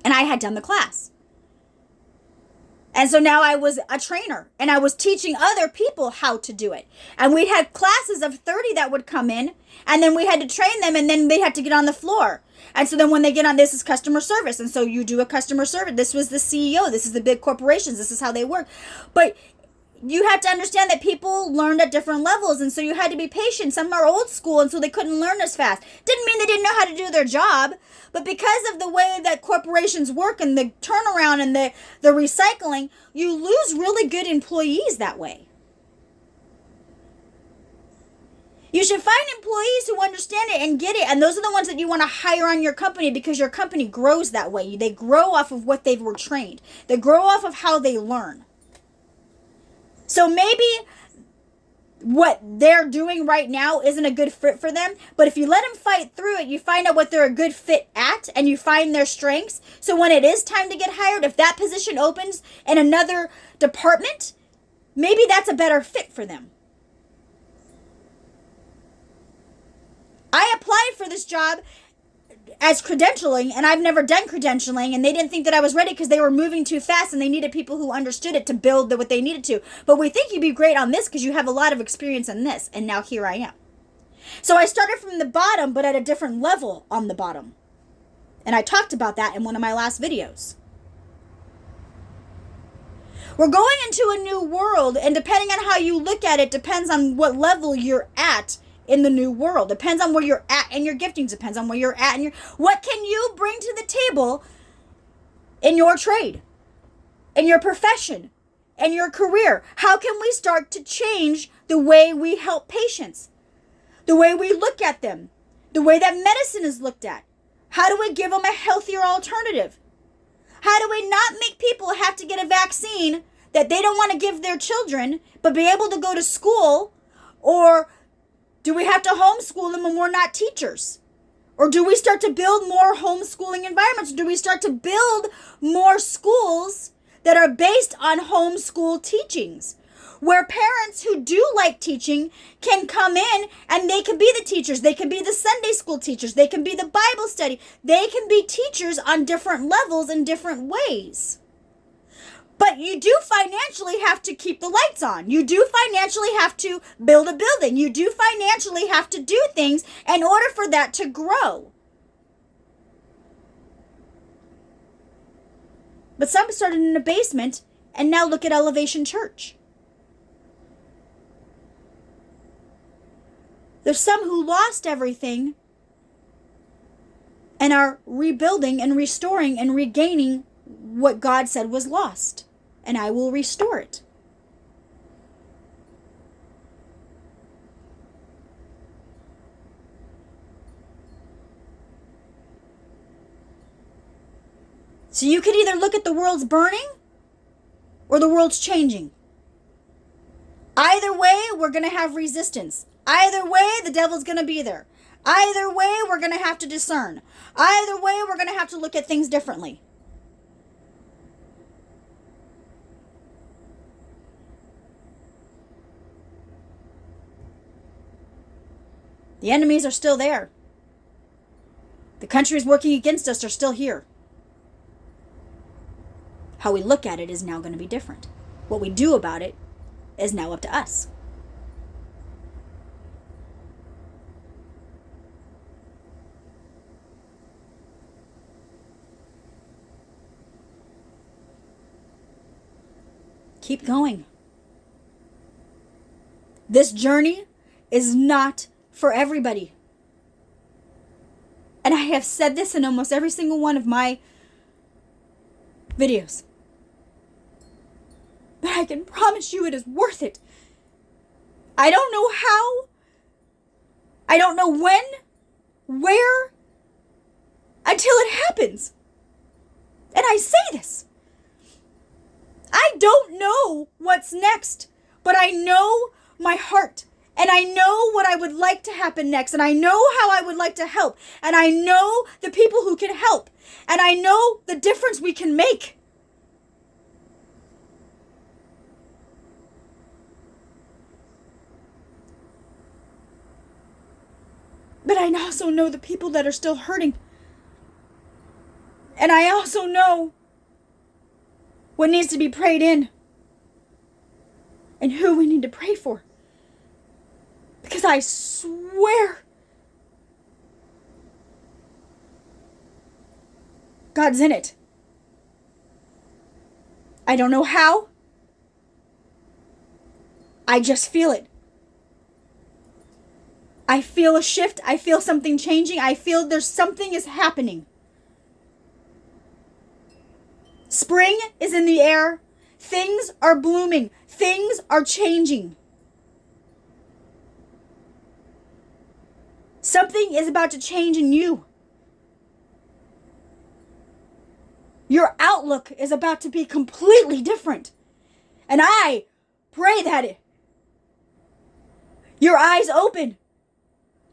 And I had done the class. And so now I was a trainer, and I was teaching other people how to do it. And we had classes of 30 that would come in, and then we had to train them, and then they had to get on the floor. And so then when they get on, this is customer service. And so you do a customer service. This was the CEO. This is the big corporations. This is how they work. But you have to understand that people learned at different levels, and so you had to be patient. Some are old school, and so they couldn't learn as fast. Didn't mean they didn't know how to do their job, but because of the way that corporations work and the turnaround and the recycling, you lose really good employees that way. You should find employees who understand it and get it, and those are the ones that you want to hire on your company, because your company grows that way. They grow off of what they were trained. They grow off of how they learn. So maybe what they're doing right now isn't a good fit for them, but if you let them fight through it, you find out what they're a good fit at, and you find their strengths. So when it is time to get hired, if that position opens in another department, maybe that's a better fit for them. I applied this job as credentialing, and I've never done credentialing, and they didn't think that I was ready because they were moving too fast and they needed people who understood it to build what they needed to. But we think you'd be great on this because you have a lot of experience in this, and now here I am. So I started from the bottom, but at a different level on the bottom. And I talked about that in one of my last videos. We're going into a new world, and depending on how you look at it, depends on what level you're at in the new world. Depends on where you're at in your giftings. Depends on where you're at in your... What can you bring to the table in your trade, in your profession, in your career? How can we start to change the way we help patients? The way we look at them, the way that medicine is looked at. How do we give them a healthier alternative? How do we not make people have to get a vaccine that they don't want to give their children, but be able to go to school? Or do we have to homeschool them when we're not teachers? Or do we start to build more homeschooling environments? Do we start to build more schools that are based on homeschool teachings, where parents who do like teaching can come in and they can be the teachers. They can be the Sunday school teachers. They can be the Bible study. They can be teachers on different levels in different ways. But you do financially have to keep the lights on. You do financially have to build a building. You do financially have to do things in order for that to grow. But some started in a basement and now look at Elevation Church. There's some who lost everything and are rebuilding and restoring and regaining what God said was lost. And I will restore it. So you could either look at the world's burning or the world's changing. Either way, we're going to have resistance. Either way, the devil's going to be there. Either way, we're going to have to discern. Either way, we're going to have to look at things differently. The enemies are still there. The countries working against us are still here. How we look at it is now going to be different. What we do about it is now up to us. Keep going. This journey is not for everybody. And I have said this in almost every single one of my videos. But I can promise you it is worth it. I don't know how. I don't know when, where, until it happens. And I say this. I don't know what's next, but I know my heart, and I know what I would like to happen next, and I know how I would like to help, and I know the people who can help, and I know the difference we can make. But I also know the people that are still hurting. And I also know what needs to be prayed in and who we need to pray for. Because I swear God's in it. I don't know how. I just feel it. I feel a shift. I feel something changing. I feel there's something is happening. Spring is in the air. Things are blooming. Things are changing. Something is about to change in you. Your outlook is about to be completely different. And I pray that your eyes open.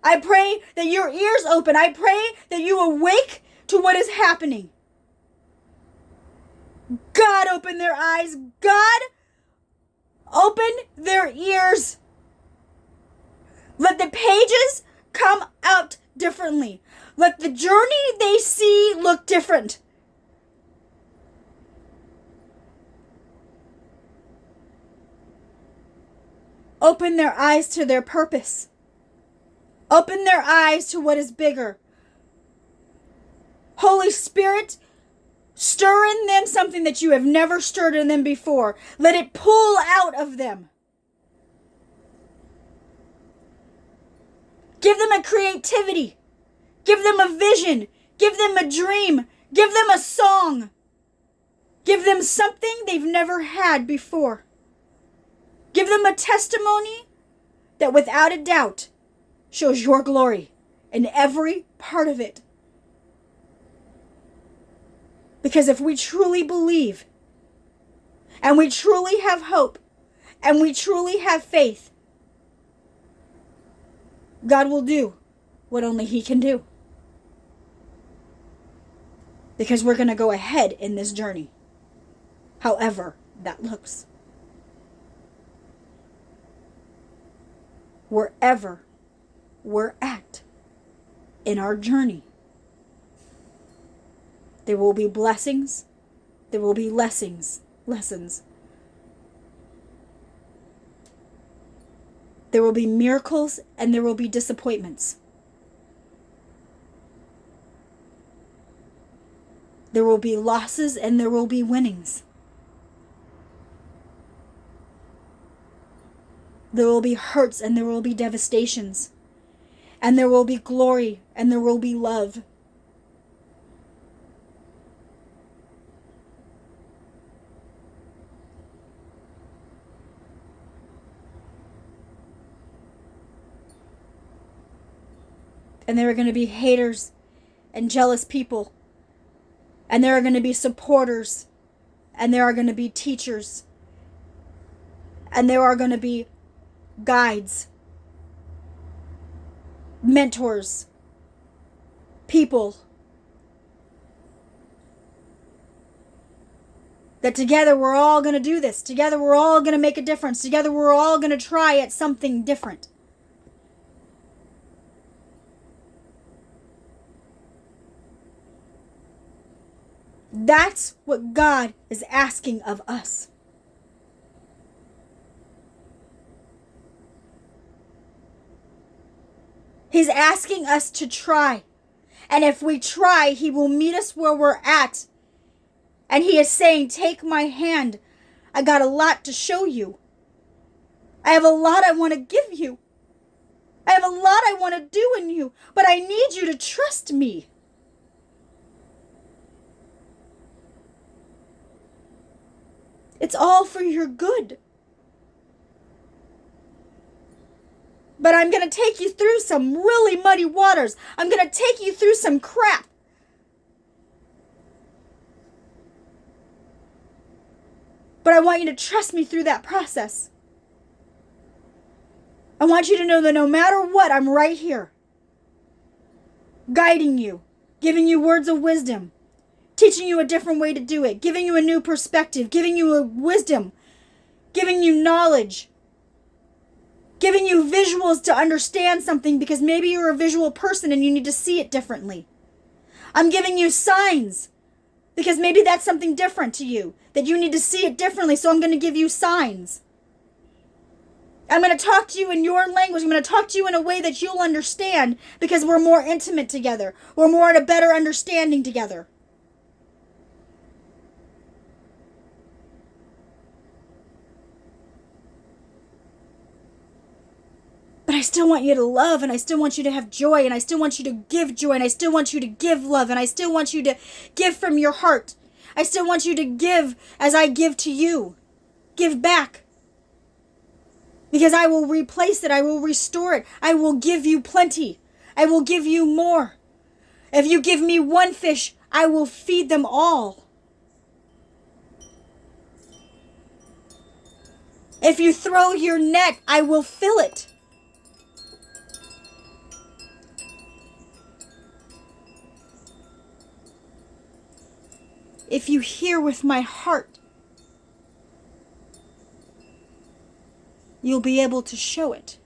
I pray that your ears open. I pray that you awake to what is happening. God, open their eyes. God, open their ears. Let the pages come out differently. Let the journey they see look different. Open their eyes to their purpose. Open their eyes to what is bigger. Holy Spirit, stir in them something that you have never stirred in them before. Let it pull out of them. Give them a creativity. Give them a vision. Give them a dream. Give them a song. Give them something they've never had before. Give them a testimony that without a doubt shows your glory in every part of it. Because if we truly believe, and we truly have hope, and we truly have faith, God will do what only He can do. Because we're going to go ahead in this journey, however that looks. Wherever we're at in our journey, there will be blessings, there will be lessons. There will be miracles and there will be disappointments. There will be losses and there will be winnings. There will be hurts and there will be devastations. And there will be glory and there will be love. And there are going to be haters and jealous people. And there are going to be supporters. And there are going to be teachers. And there are going to be guides, mentors, people. That together we're all going to do this. Together we're all going to make a difference. Together we're all going to try at something different. That's what God is asking of us. He's asking us to try. And if we try, He will meet us where we're at. And He is saying, take my hand. I got a lot to show you. I have a lot I want to give you. I have a lot I want to do in you. But I need you to trust me. It's all for your good. But I'm going to take you through some really muddy waters. I'm going to take you through some crap. But I want you to trust me through that process. I want you to know that no matter what, I'm right here. Guiding you. Giving you words of wisdom. Teaching you a different way to do it. Giving you a new perspective. Giving you a wisdom. Giving you knowledge. Giving you visuals to understand something because maybe you're a visual person and you need to see it differently. I'm giving you signs because maybe that's something different to you, that you need to see it differently, so I'm going to give you signs. I'm going to talk to you in your language. I'm going to talk to you in a way that you'll understand because we're more intimate together. We're more at a better understanding together. But I still want you to love, and I still want you to have joy, and I still want you to give joy, and I still want you to give love, and I still want you to give from your heart. I still want you to give as I give to you. Give back. Because I will replace it. I will restore it. I will give you plenty. I will give you more. If you give me one fish, I will feed them all. If you throw your net, I will fill it. If you hear with my heart, you'll be able to show it.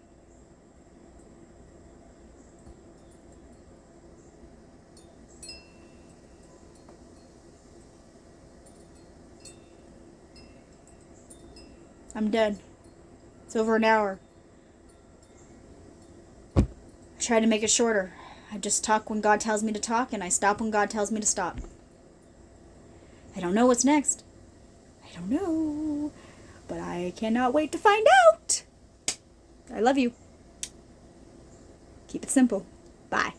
I'm done. It's over an hour. I try to make it shorter. I just talk when God tells me to talk, and I stop when God tells me to stop. I don't know what's next. I don't know. But I cannot wait to find out. I love you. Keep it simple. Bye.